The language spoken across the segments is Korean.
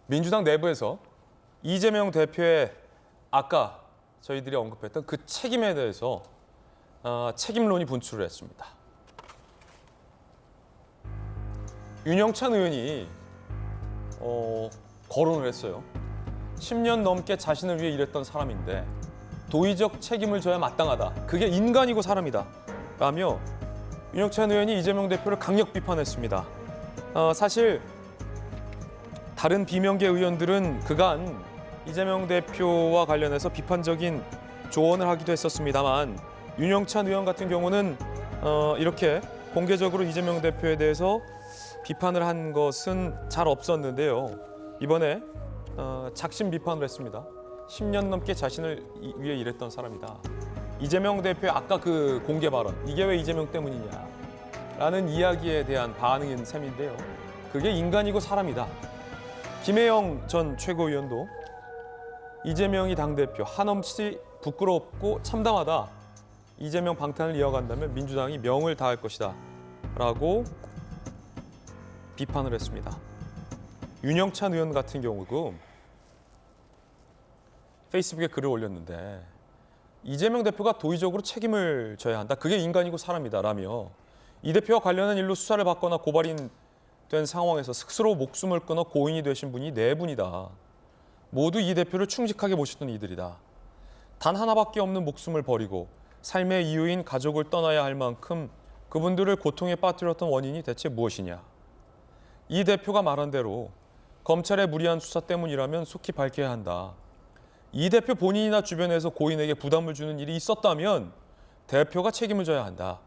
민주당 내부에서 이재명 대표의 아까 저희들이 언급했던 그 책임에 대해서 책임론이 분출을 했습니다. 윤영찬 의원이 거론을 했어요. 10년 넘게 자신을 위해 일했던 사람인데 도의적 책임을 져야 마땅하다. 그게 인간이고 사람이다. 라며 윤영찬 의원이 이재명 대표를 강력 비판했습니다. 사실 다른 비명계 의원들은 그간 이재명 대표와 관련해서 비판적인 조언을 하기도 했었습니다만 윤영찬 의원 같은 경우는 이렇게 공개적으로 이재명 대표에 대해서 비판을 한 것은 잘 없었는데요. 이번에 작심 비판을 했습니다. 10년 넘게 자신을 위해 일했던 사람이다. 이재명 대표의 아까 그 공개 발언, 이게 왜 이재명 때문이냐 라는 이야기에 대한 반응인 셈인데요. 그게 인간이고 사람이다. 김혜영 전 최고위원도 이재명이 당대표 한없이 부끄럽고 참담하다. 이재명 방탄을 이어간다면 민주당이 명을 다할 것이다. 라고 비판을 했습니다. 윤영찬 의원 같은 경우도 페이스북에 글을 올렸는데 이재명 대표가 도의적으로 책임을 져야 한다. 그게 인간이고 사람이다. 라며 이 대표와 관련한 일로 수사를 받거나 고발이 된 상황에서 스스로 목숨을 끊어 고인이 되신 분이 4분이다. 모두 이 대표를 충직하게 모셨던 이들이다. 단 하나밖에 없는 목숨을 버리고 삶의 이유인 가족을 떠나야 할 만큼 그분들을 고통에 빠뜨렸던 원인이 대체 무엇이냐. 이 대표가 말한 대로 검찰의 무리한 수사 때문이라면 속히 밝혀야 한다. 이 대표 본인이나 주변에서 고인에게 부담을 주는 일이 있었다면 대표가 책임을 져야 한다.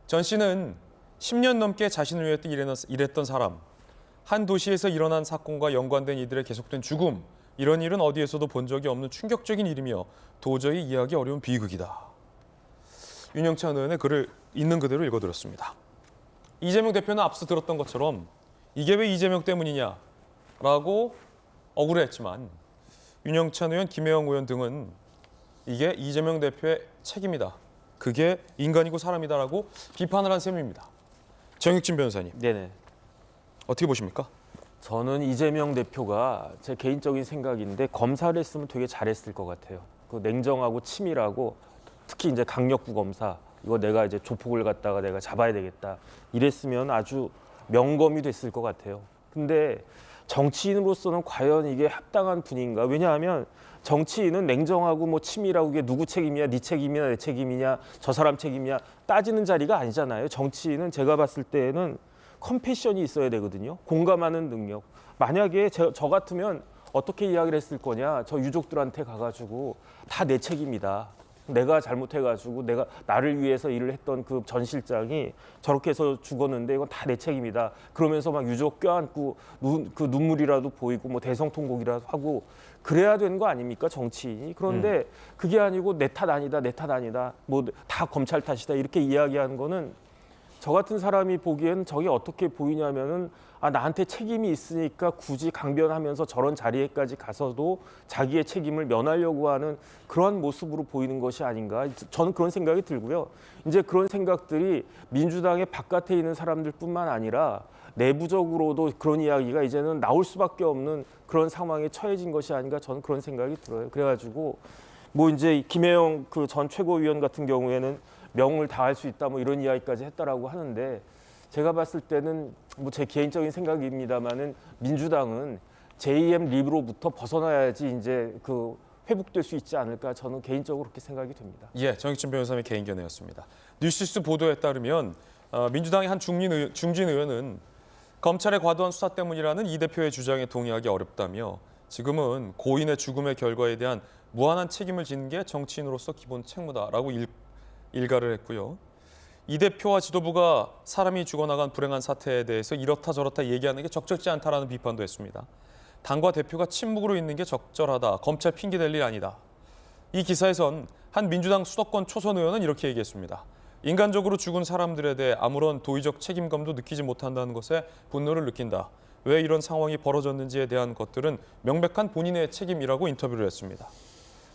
전 씨는 10년 넘게 자신을 위해 일했던 사람, 한 도시에서 일어난 사건과 연관된 이들의 계속된 죽음, 이런 일은 어디에서도 본 적이 없는 충격적인 일이며 도저히 이해하기 어려운 비극이다. 윤영찬 의원의 글을 있는 그대로 읽어드렸습니다. 이재명 대표는 앞서 들었던 것처럼 이게 왜 이재명 때문이냐라고 억울해했지만 윤영찬 의원, 김혜영 의원 등은 이게 이재명 대표의 책임이다. 그게 인간이고 사람이다라고 비판을 한 셈입니다. 정익진 변호사님. 네네. 어떻게 보십니까? 저는 이재명 대표가 제 개인적인 생각인데 검사를 했으면 되게 잘했을 것 같아요. 그 냉정하고 치밀하고 특히 이제 강력부 검사 이거 내가 이제 조폭을 갖다가 내가 잡아야 되겠다 이랬으면 아주 명검이 됐을 것 같아요. 근데 정치인으로서는 과연 이게 합당한 분인가? 왜냐하면 정치인은 냉정하고 뭐 치밀하고 이게 누구 책임이야, 네 책임이냐, 내 책임이냐, 저 사람 책임이냐 따지는 자리가 아니잖아요. 정치인은 제가 봤을 때는 컴패션이 있어야 되거든요. 공감하는 능력. 만약에 저 같으면 어떻게 이야기를 했을 거냐. 저 유족들한테 가가지고 다 내 책임이다. 내가 잘못해가지고 내가 나를 위해서 일을 했던 그 전 실장이 저렇게 해서 죽었는데 이건 다 내 책임이다. 그러면서 막 유족 껴안고 그 눈물이라도 보이고 뭐 대성통곡이라도 하고 그래야 되는 거 아닙니까 정치인이. 그런데 그게 아니고 내 탓 아니다, 내 탓 아니다, 뭐 다 검찰 탓이다 이렇게 이야기하는 거는 저 같은 사람이 보기엔 저게 어떻게 보이냐면은 나한테 책임이 있으니까 굳이 강변하면서 저런 자리에까지 가서도 자기의 책임을 면하려고 하는 그런 모습으로 보이는 것이 아닌가. 저는 그런 생각이 들고요. 이제 그런 생각들이 민주당의 바깥에 있는 사람들뿐만 아니라 내부적으로도 그런 이야기가 이제는 나올 수밖에 없는 그런 상황에 처해진 것이 아닌가. 저는 그런 생각이 들어요. 그래가지고 뭐 이제 김혜영 그 전 최고위원 같은 경우에는 명을 다할 수 있다 뭐 이런 이야기까지 했다라고 하는데 제가 봤을 때는 뭐 제 개인적인 생각입니다만은 민주당은 JM 립으로부터 벗어나야지 이제 그 회복될 수 있지 않을까 저는 개인적으로 그렇게 생각이 됩니다. 예, 정익진 변호사님의 개인 견해였습니다. 뉴시스 보도에 따르면 민주당의 한 중진 의원은 검찰의 과도한 수사 때문이라는 이 대표의 주장에 동의하기 어렵다며 지금은 고인의 죽음의 결과에 대한 무한한 책임을 지는 게 정치인으로서 기본 책무다라고 일가를 했고요. 이 대표와 지도부가 사람이 죽어나간 불행한 사태에 대해서 이렇다 저렇다 얘기하는 게 적절치 않다라는 비판도 했습니다. 당과 대표가 침묵으로 있는 게 적절하다. 검찰 핑계댈 일 아니다. 이 기사에선 한 민주당 수도권 초선 의원은 이렇게 얘기했습니다. 인간적으로 죽은 사람들에 대해 아무런 도의적 책임감도 느끼지 못한다는 것에 분노를 느낀다. 왜 이런 상황이 벌어졌는지에 대한 것들은 명백한 본인의 책임이라고 인터뷰를 했습니다.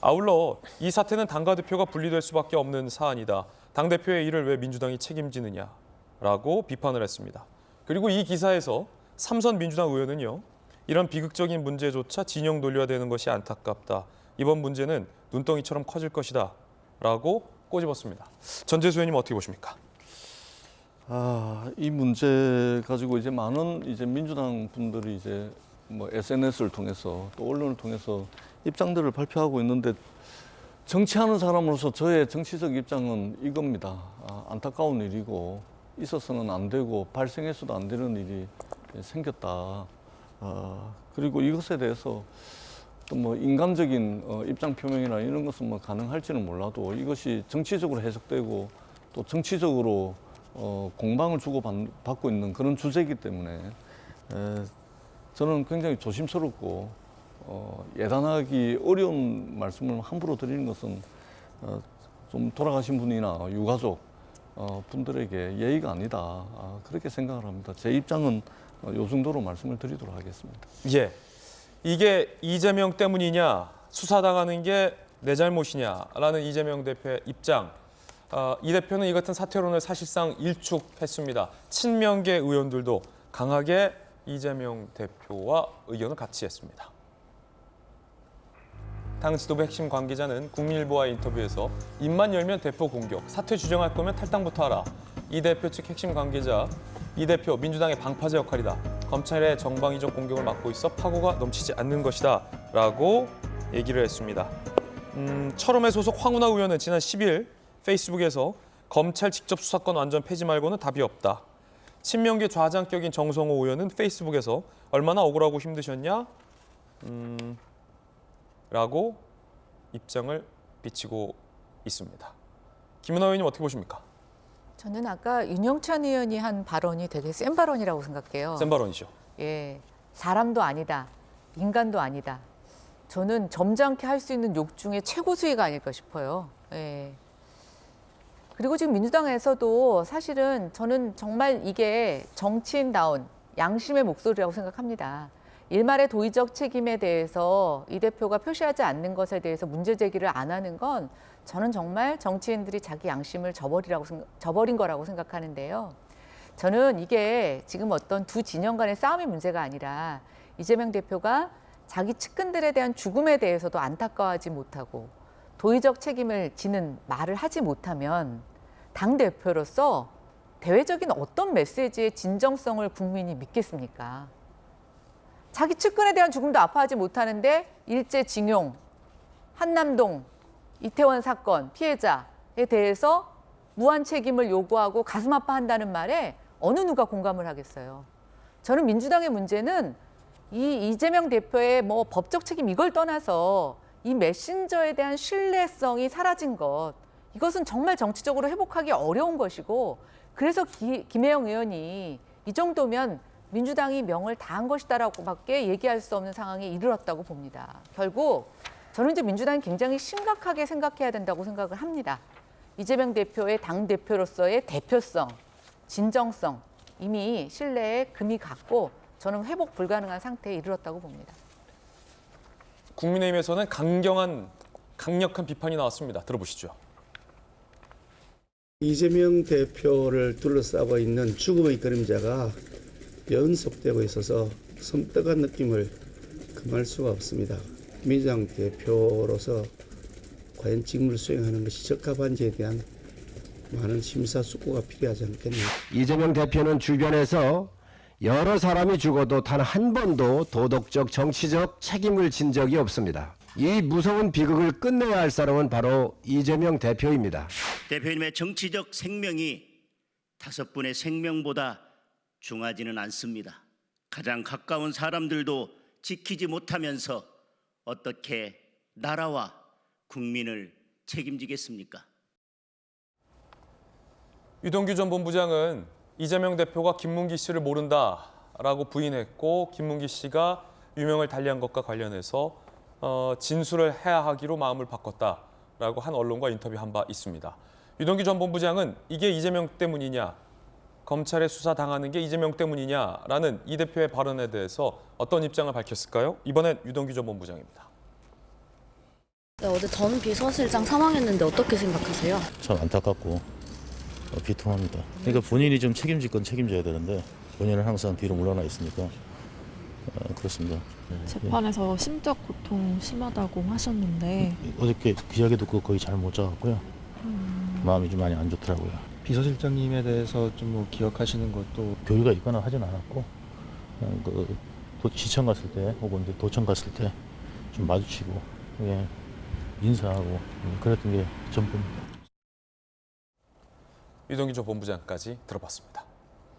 아울러 이 사태는 당과 대표가 분리될 수밖에 없는 사안이다. 당대표의 일을 왜 민주당이 책임지느냐라고 비판을 했습니다. 그리고 이 기사에서 삼선 민주당 의원은요. 이런 비극적인 문제조차 진영 논리화 되는 것이 안타깝다. 이번 문제는 눈덩이처럼 커질 것이다. 라고 꼬집었습니다. 전재수 의원님 어떻게 보십니까? 이 문제 가지고 이제 많은 민주당 분들이 뭐 SNS를 통해서 또 언론을 통해서 입장들을 발표하고 있는데 정치하는 사람으로서 저의 정치적 입장은 이겁니다. 안타까운 일이고 있어서는 안 되고 발생해서도 안 되는 일이 생겼다. 그리고 이것에 대해서 또 뭐 인간적인 입장 표명이나 이런 것은 뭐 가능할지는 몰라도 이것이 정치적으로 해석되고 또 정치적으로 공방을 주고받고 있는 그런 주제이기 때문에 저는 굉장히 조심스럽고 예단하기 어려운 말씀을 함부로 드리는 것은 좀 돌아가신 분이나 유가족 분들에게 예의가 아니다. 그렇게 생각을 합니다. 제 입장은 요 정도로 말씀을 드리도록 하겠습니다. 예, 이게 이재명 때문이냐, 수사당하는 게 내 잘못이냐라는 이재명 대표의 입장. 이 대표는 이 같은 사퇴론을 사실상 일축했습니다. 친명계 의원들도 강하게 이재명 대표와 의견을 같이 했습니다. 당 지도부 핵심 관계자는 국민일보와의 인터뷰에서 입만 열면 대표 공격, 사퇴 주장할 거면 탈당부터 하라. 이 대표 측 핵심 관계자, 이 대표 민주당의 방파제 역할이다. 검찰의 정방위적 공격을 막고 있어 파고가 넘치지 않는 것이다. 라고 얘기를 했습니다. 철험의 소속 황운하 의원은 지난 10일 페이스북에서 검찰 직접 수사권 완전 폐지 말고는 답이 없다. 친명계 좌장격인 정성호 의원은 페이스북에서 얼마나 억울하고 힘드셨냐? 라고 입장을 비치고 있습니다. 김은하 의원님 어떻게 보십니까? 저는 아까 윤영찬 의원이 한 발언이 되게 센 발언이라고 생각해요. 센 발언이죠. 예, 사람도 아니다, 인간도 아니다. 저는 점잖게 할 수 있는 욕 중에 최고 수위가 아닐까 싶어요. 예. 그리고 지금 민주당에서도 사실은 저는 정말 이게 정치인다운 양심의 목소리라고 생각합니다. 일말의 도의적 책임에 대해서 이 대표가 표시하지 않는 것에 대해서 문제 제기를 안 하는 건 저는 정말 정치인들이 자기 양심을 저버린 거라고 생각하는데요. 저는 이게 지금 어떤 두 진영 간의 싸움의 문제가 아니라 이재명 대표가 자기 측근들에 대한 죽음에 대해서도 안타까워하지 못하고 도의적 책임을 지는 말을 하지 못하면 당대표로서 대외적인 어떤 메시지의 진정성을 국민이 믿겠습니까? 자기 측근에 대한 죽음도 아파하지 못하는데 일제징용, 한남동, 이태원 사건 피해자에 대해서 무한 책임을 요구하고 가슴 아파한다는 말에 어느 누가 공감을 하겠어요. 저는 민주당의 문제는 이 이재명 대표의 뭐 법적 책임 이걸 떠나서 이 메신저에 대한 신뢰성이 사라진 것, 이것은 정말 정치적으로 회복하기 어려운 것이고 그래서 김혜영 의원이 이 정도면 민주당이 명을 다한 것이다라고밖에 얘기할 수 없는 상황에 이르렀다고 봅니다. 결국 저는 이제 민주당이 굉장히 심각하게 생각해야 된다고 생각을 합니다. 이재명 대표의 당대표로서의 대표성, 진정성 이미 신뢰에 금이 갔고 저는 회복 불가능한 상태에 이르렀다고 봅니다. 국민의힘에서는 강력한 비판이 나왔습니다. 들어보시죠. 이재명 대표를 둘러싸고 있는 죽음의 그림자가 연속되고 있어서 섬뜩한 느낌을 금할 수가 없습니다. 민주당 대표로서 과연 직무를 수행하는 것이 적합한지에 대한 많은 심사숙고가 필요하지 않겠나요? 이재명 대표는 주변에서 여러 사람이 죽어도 단 한 번도 도덕적, 정치적 책임을 진 적이 없습니다. 이 무서운 비극을 끝내야 할 사람은 바로 이재명 대표입니다. 대표님의 정치적 생명이 5분의 생명보다 중하지는 않습니다. 가장 가까운 사람들도 지키지 못하면서 어떻게 나라와 국민을 책임지겠습니까? 유동규 전 본부장은 이재명 대표가 김문기 씨를 모른다라고 부인했고 김문기 씨가 유명을 달리한 것과 관련해서 진술을 해야 하기로 마음을 바꿨다라고 한 언론과 인터뷰한 바 있습니다. 유동규 전 본부장은 이게 이재명 때문이냐, 검찰에 수사당하는 게 이재명 때문이냐라는 이 대표의 발언에 대해서 어떤 입장을 밝혔을까요? 이번엔 유동규 전 본부장입니다. 네, 어제 전 비서실장 사망했는데 어떻게 생각하세요? 참 안타깝고 비통합니다. 그러니까 본인이 좀 책임질 건 책임져야 되는데 본인은 항상 뒤로 물러나 있으니까 그렇습니다. 재판에서 심적 고통 심하다고 하셨는데 어저께 그 이야기 듣고 거의 잠을 못 자갖고요. 마음이 좀 많이 안 좋더라고요. 비서실장님에 대해서 좀 뭐 기억하시는 것도 교류가 있거나 하진 않았고 그 시청 갔을 때 혹은 이제 도청 갔을 때 좀 마주치고 예, 인사하고 그랬던 게 전부입니다. 유동규 전 본부장까지 들어봤습니다.